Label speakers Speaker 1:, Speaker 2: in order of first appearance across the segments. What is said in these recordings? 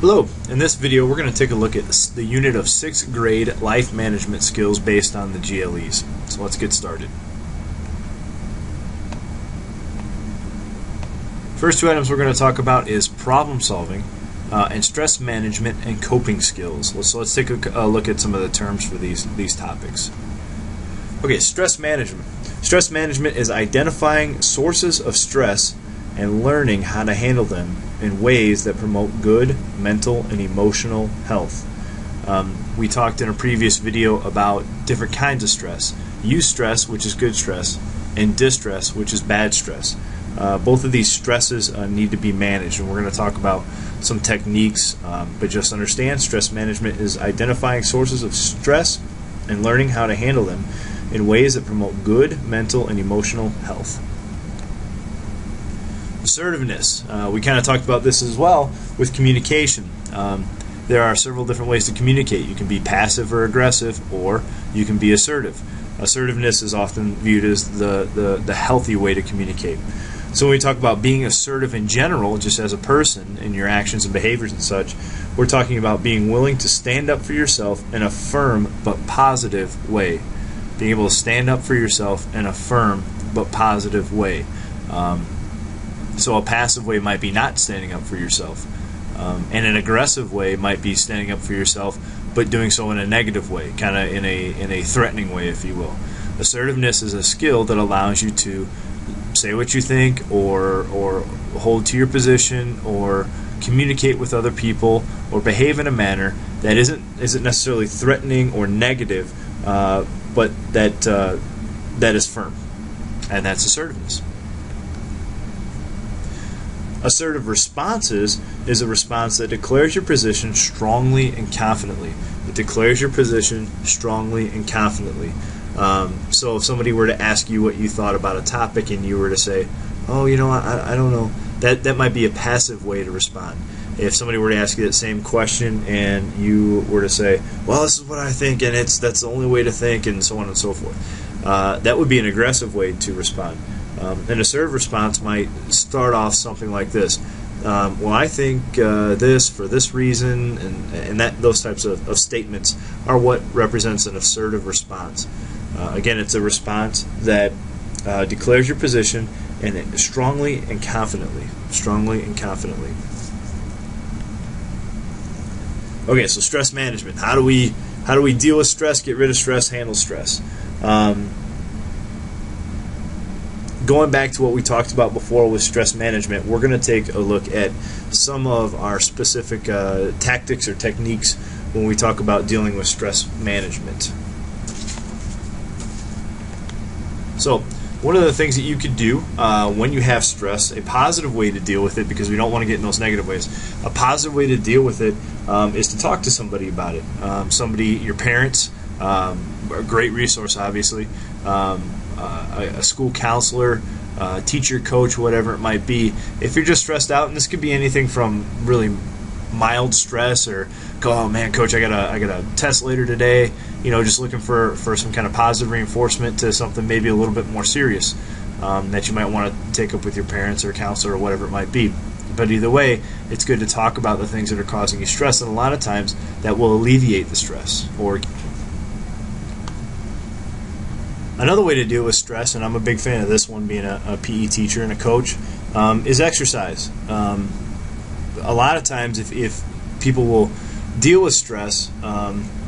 Speaker 1: Hello, in this video we're going to take a look at the unit of 6th grade life management skills based on the GLEs. So let's get started. First two items we're going to talk about is problem solving and stress management and coping skills. So let's take a look at some of the terms for these topics. Okay, stress management. Stress management is identifying sources of stress and learning how to handle them in ways that promote good mental and emotional health. We talked in a previous video about different kinds of stress. Eustress, which is good stress, and distress, which is bad stress. Both of these stresses need to be managed, and we're going to talk about some techniques, but just understand stress management is identifying sources of stress and learning how to handle them in ways that promote good mental and emotional health. Assertiveness. We kind of talked about this as well with communication. There are several different ways to communicate. You can be passive or aggressive, or you can be assertive. Assertiveness is often viewed as the healthy way to communicate. So when we talk about being assertive in general, just as a person in your actions and behaviors and such, we're talking about being willing to stand up for yourself in a firm but positive way. Being able to stand up for yourself in a firm but positive way. So a passive way might be not standing up for yourself. And an aggressive way might be standing up for yourself, but doing so in a negative way, kind of in a threatening way, if you will. Assertiveness is a skill that allows you to say what you think, or hold to your position, or communicate with other people, or behave in a manner that isn't necessarily threatening or negative, but that is firm, and that's assertiveness. Assertive responses is a response that declares your position strongly and confidently. It declares your position strongly and confidently. So if somebody were to ask you what you thought about a topic and you were to say, oh, you know, I don't know, that might be a passive way to respond. If somebody were to ask you that same question and you were to say, well, this is what I think, and that's the only way to think, and so on and so forth, that would be an aggressive way to respond. An assertive response might start off something like this. Well, I think this for this reason, and those types of statements are what represents an assertive response. Again, it's a response that declares your position and strongly and confidently. Strongly and confidently. Okay, so stress management. How do we deal with stress, get rid of stress, handle stress? Going back to what we talked about before with stress management, we're going to take a look at some of our specific tactics or techniques when we talk about dealing with stress management. So, one of the things that you could do when you have stress, a positive way to deal with it, because we don't want to get in those negative ways, a positive way to deal with it is to talk to somebody about it. Your parents, a great resource, obviously. A school counselor, teacher, coach, whatever it might be. If you're just stressed out, and this could be anything from really mild stress, or oh man, coach, I got a test later today. You know, just looking for some kind of positive reinforcement, to something maybe a little bit more serious that you might want to take up with your parents or counselor or whatever it might be. But either way, it's good to talk about the things that are causing you stress, and a lot of times that will alleviate the stress. Or another way to deal with stress, and I'm a big fan of this one, being a PE teacher and a coach, is exercise. A lot of times if people will deal with stress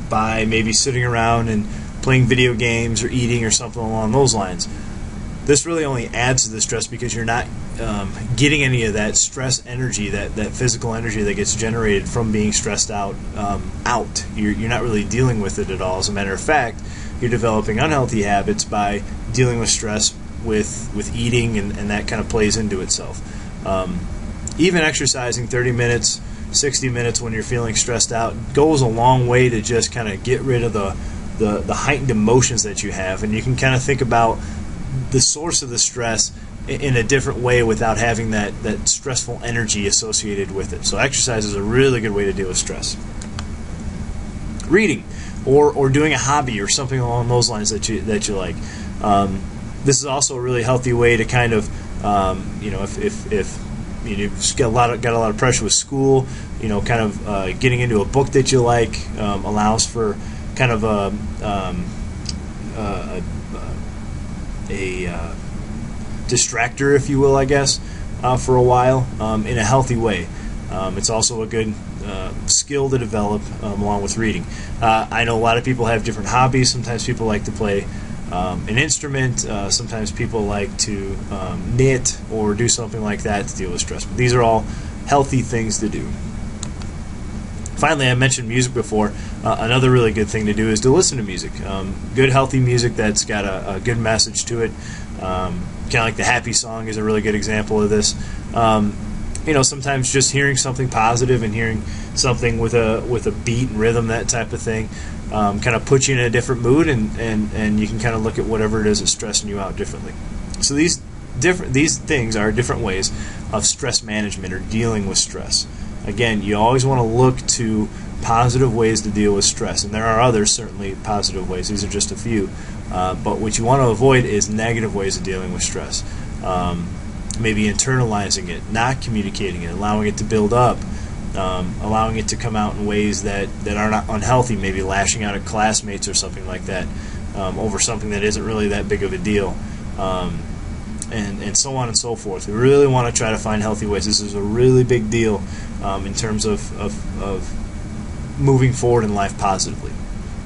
Speaker 1: by maybe sitting around and playing video games or eating or something along those lines, this really only adds to the stress, because you're not getting any of that stress energy, that physical energy that gets generated from being stressed out. You're not really dealing with it at all. As a matter of fact, you're developing unhealthy habits by dealing with stress with eating, and that kind of plays into itself. Even exercising 30 minutes, 60 minutes when you're feeling stressed out goes a long way to just kind of get rid of the heightened emotions that you have, and you can kind of think about the source of the stress in a different way without having that stressful energy associated with it. So exercise is a really good way to deal with stress. Reading, or doing a hobby or something along those lines that you like. This is also a really healthy way to kind of, if you've got a lot of pressure with school. Kind of getting into a book that you like allows for kind of a distractor, if you will, I guess, for a while in a healthy way. It's also a good skill to develop along with reading. I know a lot of people have different hobbies. Sometimes people like to play an instrument. Sometimes people like to knit or do something like that to deal with stress. But these are all healthy things to do. Finally, I mentioned music before. Another really good thing to do is to listen to music. Good, healthy music that's got a good message to it. Kind of like the Happy song is a really good example of this. Sometimes just hearing something positive and hearing something with a beat and rhythm, that type of thing, kind of puts you in a different mood, and you can kind of look at whatever it is that's stressing you out differently. So these things are different ways of stress management or dealing with stress. Again, you always want to look to positive ways to deal with stress, and there are others, certainly positive ways. These are just a few. But what you want to avoid is negative ways of dealing with stress. Maybe internalizing it, not communicating it, allowing it to build up, allowing it to come out in ways that are not unhealthy, maybe lashing out at classmates or something like that over something that isn't really that big of a deal, and so on and so forth. We really want to try to find healthy ways. This is a really big deal in terms of moving forward in life positively.